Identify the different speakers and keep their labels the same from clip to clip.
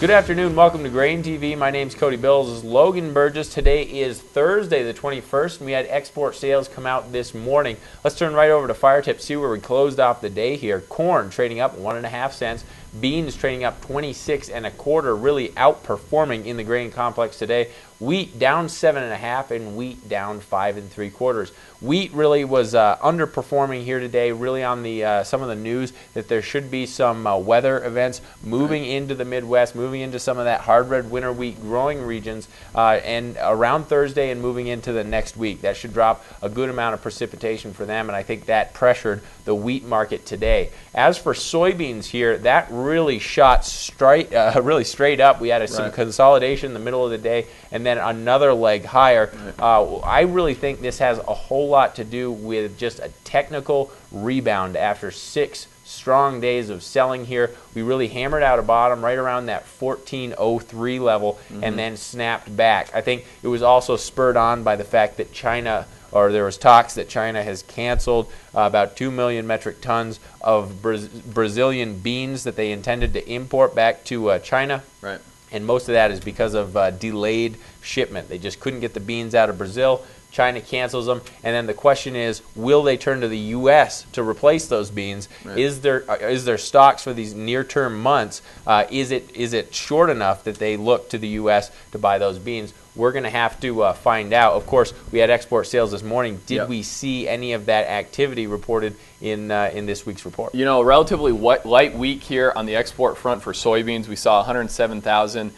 Speaker 1: Good afternoon. Welcome to GrainTV. My name's Cody Bills. This is Logan Burgess. Today is Thursday, the 21st, and we had export sales come out this morning. Let's turn right over to Fire Tip, see where we closed off the day here. Corn trading up 1.5 cents. Beans trading up 26 1/4, really outperforming in the grain complex today. Wheat down 7.5 and wheat down 5 3/4. Wheat really was underperforming here today, really on the some of the news that there should be some weather events moving into the Midwest, moving into some of that hard red winter wheat growing regions, and around Thursday and moving into the next week. That should drop a good amount of precipitation for them, and I think that pressured the wheat market today. As for soybeans here, that really shot straight up. We had some consolidation in the middle of the day, and then another leg higher. I really think this has a whole lot to do with just a technical rebound after 6 strong days of selling here. We really hammered out a bottom right around that 14.03 level and then snapped back. I think it was also spurred on by the fact that China, or there was talks that China has canceled about 2 million metric tons of Brazilian beans that they intended to import back to China.
Speaker 2: Right.
Speaker 1: And most of that is because of delayed shipment. They just couldn't get the beans out of Brazil. China cancels them, and then the question is, will they turn to the U.S. to replace those beans? Right. Is there stocks for these near-term months? Is it short enough that they look to the U.S. to buy those beans? We're going to have to find out. Of course, we had export sales this morning. Did we see any of that activity reported in this week's report?
Speaker 2: You know, relatively light week here on the export front for soybeans. We saw 107,000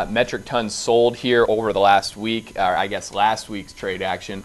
Speaker 2: metric tons sold here over the last week, or I guess last week's trade action.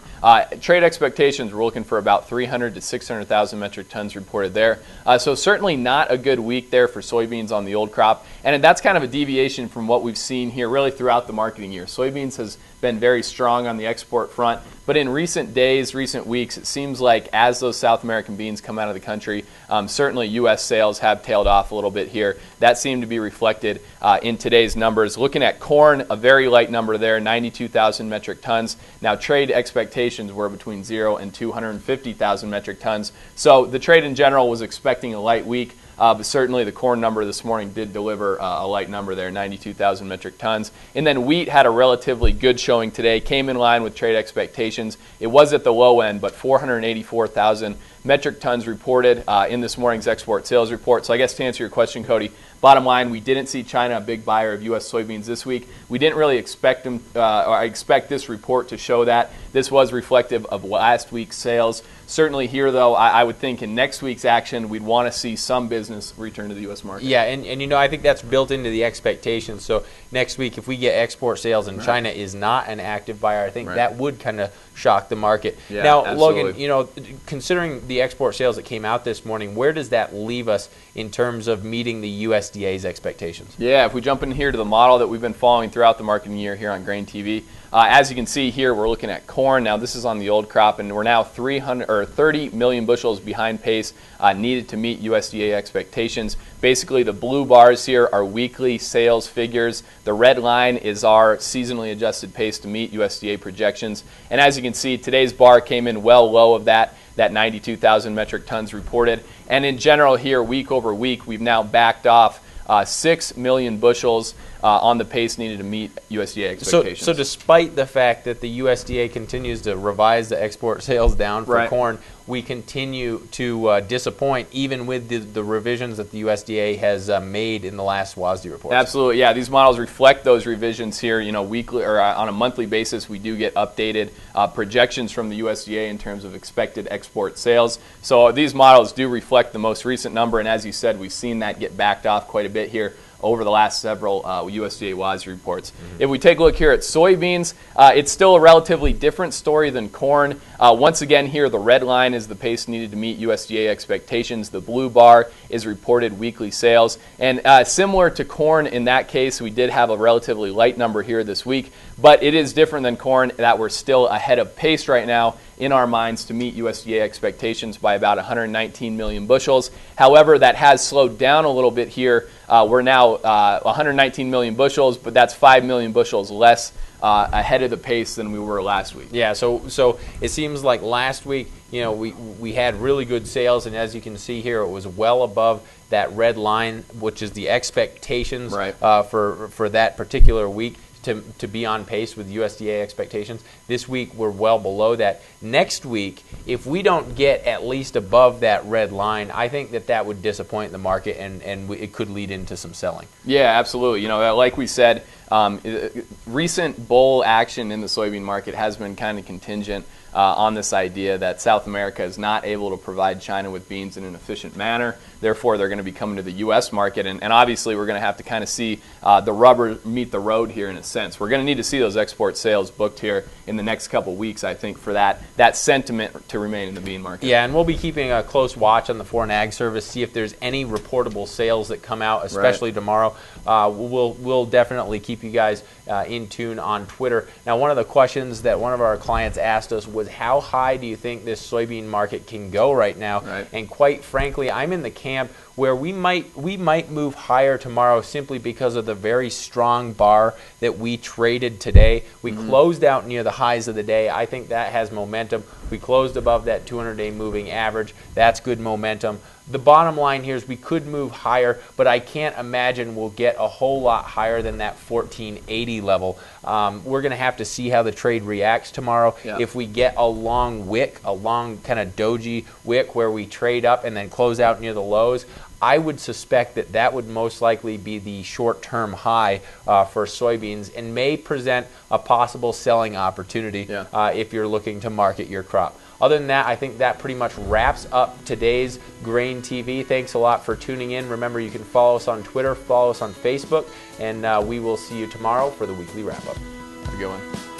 Speaker 2: Trade expectations, we're looking for about 300 to 600,000 metric tons reported there. So certainly not a good week there for soybeans on the old crop. And that's kind of a deviation from what we've seen here really throughout the marketing year. Soybeans has been very strong on the export front, but in recent days, recent weeks, it seems like as those South American beans come out of the country, certainly U.S. sales have tailed off a little bit here. That seemed to be reflected in today's numbers. Looking at corn, a very light number there, 92,000 metric tons. Now trade expectations were between 0 and 250,000 metric tons. So the trade in general was expecting a light week. But certainly the corn number this morning did deliver a light number there, 92,000 metric tons. And then wheat had a relatively good showing today, came in line with trade expectations. It was at the low end, but 484,000 metric tons reported in this morning's export sales report. So I guess to answer your question, Cody, bottom line, we didn't see China a big buyer of U.S. soybeans this week. We didn't really expect them, or I expect this report to show that. This was reflective of last week's sales. Certainly here, though, I would think in next week's action, we'd want to see some business return to the U.S. market.
Speaker 1: Yeah, and you know, I think that's built into the expectations. So next week, if we get export sales and China is not an active buyer, I think that would kind of shock the market.
Speaker 2: Yeah,
Speaker 1: now,
Speaker 2: absolutely.
Speaker 1: Logan, you know, considering the export sales that came out this morning, where does that leave us in terms of meeting the USDA's expectations?
Speaker 2: Yeah, if we jump in here to the model that we've been following throughout the marketing year here on GrainTV, as you can see here, we're looking at corn. Now, this is on the old crop, and we're now 30 million bushels behind pace needed to meet USDA expectations. Basically, the blue bars here are weekly sales figures. The red line is our seasonally adjusted pace to meet USDA projections. And as you can see, today's bar came in well low of that 92,000 metric tons reported. And in general here, week over week, we've now backed off 6 million bushels on the pace needed to meet USDA expectations.
Speaker 1: So despite the fact that the USDA continues to revise the export sales down for corn, we continue to disappoint even with the revisions that the USDA has made in the last WASDE report.
Speaker 2: Absolutely, yeah. These models reflect those revisions here. You know, weekly or on a monthly basis, we do get updated projections from the USDA in terms of expected export sales. So these models do reflect the most recent number, and as you said, we've seen that get backed off quite a bit here over the last several USDA WASDE reports. If we take a look here at soybeans, it's still a relatively different story than corn. Once again here, the red line is the pace needed to meet USDA expectations. The blue bar is reported weekly sales. And similar to corn in that case, we did have a relatively light number here this week, but it is different than corn that we're still ahead of pace right now in our minds to meet USDA expectations by about 119 million bushels. However, that has slowed down a little bit here. We're now 119 million bushels, but that's 5 million bushels less ahead of the pace than we were last week.
Speaker 1: Yeah, so it seems like last week we had really good sales, and as you can see here, it was well above that red line, which is the expectations for that particular week to be on pace with USDA expectations. This week, we're well below that. Next week, if we don't get at least above that red line, I think that would disappoint the market, and it could lead into some selling.
Speaker 2: Yeah, absolutely. Like we said, recent bull action in the soybean market has been kind of contingent on this idea that South America is not able to provide China with beans in an efficient manner. Therefore, they're going to be coming to the U.S. market, and obviously we're going to have to kind of see the rubber meet the road here in a sense. We're going to need to see those export sales booked here in the next couple weeks, I think, for that sentiment to remain in the bean market.
Speaker 1: Yeah, and we'll be keeping a close watch on the Foreign Ag Service, see if there's any reportable sales that come out, especially tomorrow. We'll definitely keep you guys in tune on Twitter. Now, one of the questions that one of our clients asked us was, how high do you think this soybean market can go right now? And quite frankly, I'm in the camp where we might move higher tomorrow simply because of the very strong bar that we traded today. We closed out near the highs of the day. I think that has momentum. We closed above that 200-day moving average. That's good momentum. The bottom line here is we could move higher, but I can't imagine we'll get a whole lot higher than that 1480 level. We're going to have to see how the trade reacts tomorrow. If we get a long wick, a long kind of doji wick where we trade up and then close out near the lows, I would suspect that would most likely be the short-term high for soybeans and may present a possible selling opportunity if you're looking to market your crop. Other than that, I think that pretty much wraps up today's Grain TV. Thanks a lot for tuning in. Remember, you can follow us on Twitter, follow us on Facebook, and we will see you tomorrow for the weekly wrap-up.
Speaker 2: Have a good one.